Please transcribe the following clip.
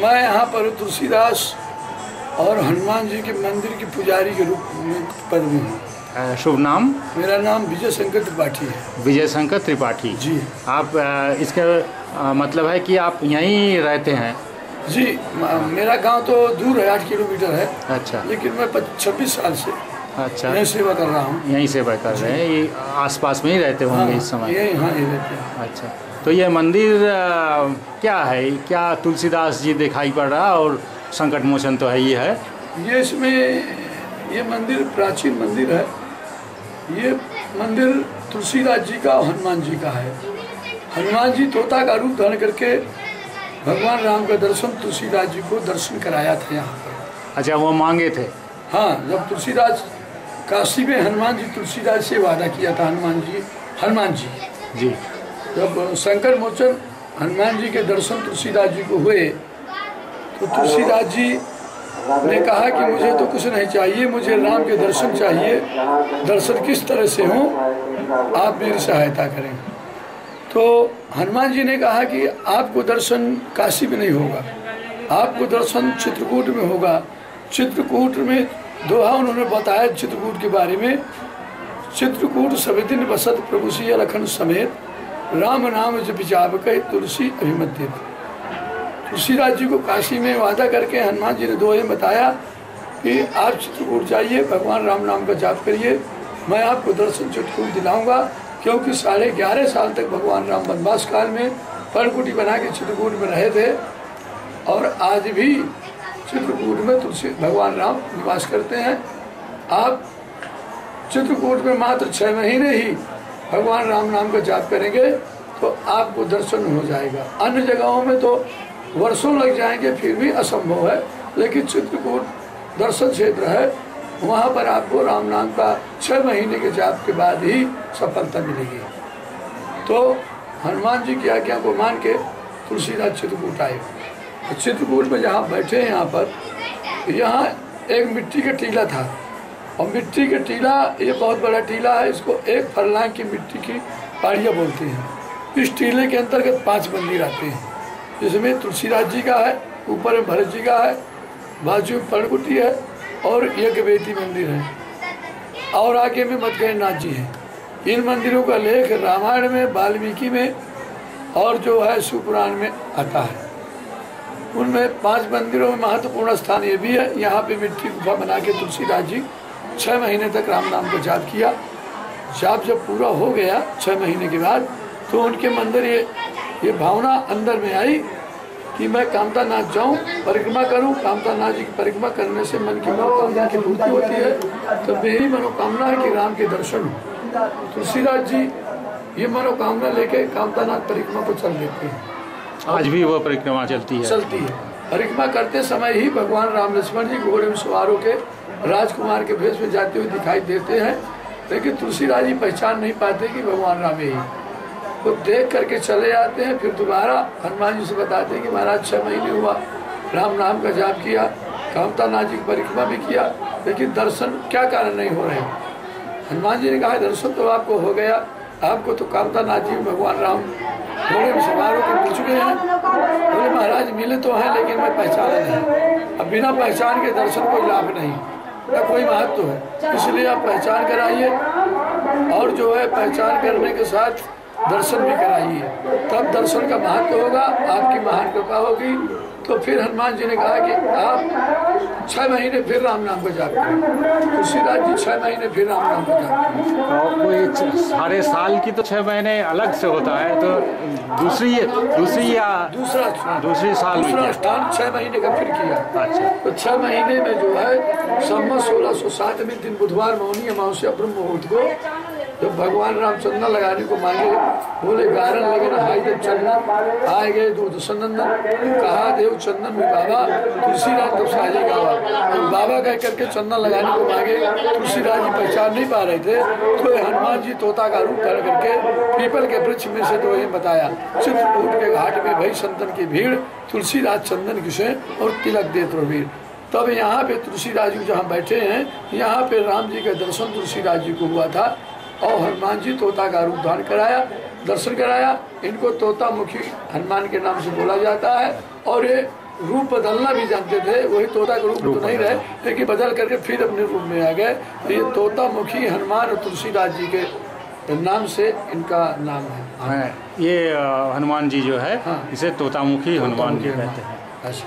मैं यहाँ पर तुलसीदास और हनुमान जी के मंदिर के पुजारी के रूप में पद में हूँ। शुभ नाम? मेरा नाम विजय शंकर त्रिपाठी है। विजय शंकर त्रिपाठी जी। आप इसका मतलब है कि आप यहीं रहते हैं? जी, मेरा गांव तो दूर है, 8 किलोमीटर है। अच्छा। लेकिन मैं 26 साल से यहीं सेवा कर रहा हूँ। यहीं सेवा कर रहे हैं? ये आसपास में ही रहते होंगे? हाँ, इस समय यहीं रहते हैं। अच्छा, तो ये मंदिर क्या है? क्या तुलसीदास जी दिखाई पड़ रहा है और संकट मोचन तो है ही है। ये मंदिर प्राचीन मंदिर है। ये मंदिर तुलसीदास जी का और हनुमान जी का है। हनुमान जी तोता का रूप धारण करके भगवान राम का दर्शन तुलसीदास जी को दर्शन कराया था यहाँ पर। अच्छा, वो मांगे थे? हाँ, जब तुलसीदास काशी में हनुमान जी तुलसीदास से वादा किया था। हनुमान जी जब संकट मोचन हनुमान जी के दर्शन तुलसीदास जी को हुए तो तुलसीदास जी ने कहा कि मुझे तो कुछ नहीं चाहिए, मुझे राम के दर्शन चाहिए। दर्शन किस तरह से हो, आप मेरी सहायता करें। तो हनुमान जी ने कहा कि आपको दर्शन काशी में नहीं होगा, आपको दर्शन चित्रकूट में होगा। चित्रकूट में दोहा उन्होंने बताया चित्रकूट के बारे में। चित्रकूट सब दिन बसत प्रभु सिय लखन समेत, राम नाम जप जावकै तुलसी अभिमन्यु। तुलसीदास जी को काशी में वादा करके हनुमान जी ने दोहे बताया कि आप चित्रकूट जाइए, भगवान राम नाम का जाप करिए, मैं आपको दर्शन चित्रकूट दिलाऊंगा। क्योंकि 11.5 साल तक भगवान राम वनवास काल में पर्णकुटी बना के चित्रकूट में रहे थे और आज भी चित्रकूट में तुलसी भगवान राम निवास करते हैं। आप चित्रकूट में मात्र 6 महीने ही भगवान राम नाम का जाप करेंगे तो आपको दर्शन हो जाएगा। अन्य जगहों में तो वर्षों लग जाएंगे, फिर भी असंभव है। लेकिन चित्रकूट दर्शन क्षेत्र है, वहाँ पर आपको राम नाम का 6 महीने के जाप के बाद ही सफलता मिलेगी। तो हनुमान जी की आज्ञा को मान के तुलसीदास चित्रकूट आए। तो चित्रकूट में जहाँ बैठे हैं यहाँ एक मिट्टी का टीला था और मिट्टी का टीला ये बहुत बड़ा टीला है। इसको एक फरलांग की मिट्टी की पाड़िया बोलते हैं। इस टीले के अंतर्गत 5 मंदिर आते हैं, जिसमें तुलसीदास जी का है, ऊपर में भरत जी का है, बाजू में पर्णकुटी है और यज्ञवेदी मंदिर है और आगे में मदगजनाथ जी हैं। इन मंदिरों का लेख रामायण में, वाल्मीकि में और जो है शिवपुराण में आता है। उनमें 5 मंदिरों में महत्वपूर्ण स्थान ये भी है। यहाँ पे मिट्टी गुफा बना के तुलसीदास जी 6 महीने तक राम नाम को जाप किया। जाप जब पूरा हो गया 6 महीने के बाद तो उनके मंदिर ये भावना अंदर में आई कि मैं कामतानाथ जाऊं, परिक्रमा करूं। कामतानाथ जी की परिक्रमा करने से मन की मनोकामना की पूर्ति होती है। तो मेरी मनोकामना है कि राम के दर्शन हो। तुलसीदास जी ये मनोकामना लेके कामतानाथ परिक्रमा को चल देते हैं। आज भी वो परिक्रमा चलती है। परिक्रमा करते समय ही भगवान राम लक्ष्मण जी घोड़े में सवार होकर राजकुमार के भेष में जाते हुए दिखाई देते हैं। लेकिन तुलसीदास जी पहचान नहीं पाते कि भगवान राम यही। वो देख करके चले जाते हैं। फिर दोबारा हनुमान जी से बताते हैं कि महाराज 6 महीने हुआ राम नाम का जाप किया, कामतानाथ जी की परिक्रमा भी किया, लेकिन दर्शन क्या कारण नहीं हो रहे। हनुमान जी ने कहा दर्शन तो आपको हो गया, आपको तो कामतानाथ जी भगवान राम घोड़े में सवार होकर मिल चुके हैं। बोले महाराज मिले तो हैं लेकिन मैं पहचाना नहीं। अब बिना पहचान के दर्शन कोई लाभ नहीं, न कोई महत्व है। इसलिए आप पहचान कराइए और जो है पहचान करने के साथ दर्शन भी कराइए, तब दर्शन का महत्व होगा, आपकी महान कृपा होगी। तो फिर हनुमान जी ने कहा कि आप 6 महीने फिर राम नाम को जाप करें। तुलसीदास जी 6 महीने फिर राम नाम को जाप करें। कोई सारे साल की तो 6 महीने अलग से होता है, तो दूसरी स्थान 6 महीने का फिर किया। अच्छा। तो 6 महीने में जो है संवत 1607 में दिन बुधवार मौनी अमावस्या ब्रह्म मुहूर्त को जब भगवान राम चंदन लगाने को मांगे, बोले गारन लगे न हाई देव चंदन, आए गए दूध सनंदन, कहा देव चंदन में बाबा, तुलसीदास तब साजे गावा। तो बाबा कह करके चंदन लगाने को मांगे, तुलसीदास जी पहचान नहीं पा रहे थे। तो हनुमान जी तोता का रूप धारण करके पीपल के वृक्ष में से तो ये बताया, चित्रकूट के घाट में भई संतन की भीड़, तुलसीदास चंदन किसे और तिलक दे प्रवीर। तब यहाँ पे तुलसीदास जी जहाँ बैठे हैं, यहाँ पे राम जी का दर्शन तुलसीदास जी को हुआ था और हनुमान जी तोता का रूप धारण कराया, दर्शन कराया। इनको तोता मुखी हनुमान के नाम से बोला जाता है और ये रूप बदलना भी जानते थे, वही तोता का रूप तो नहीं रहे, लेकिन बदल करके फिर अपने रूप में आ गए। तो ये तोता मुखी हनुमान और तुलसीदास जी के नाम से इनका नाम है। ये हनुमान जी जो है हाँ। इसे तोतामुखी हनुमान जी कहते हैं। अच्छा।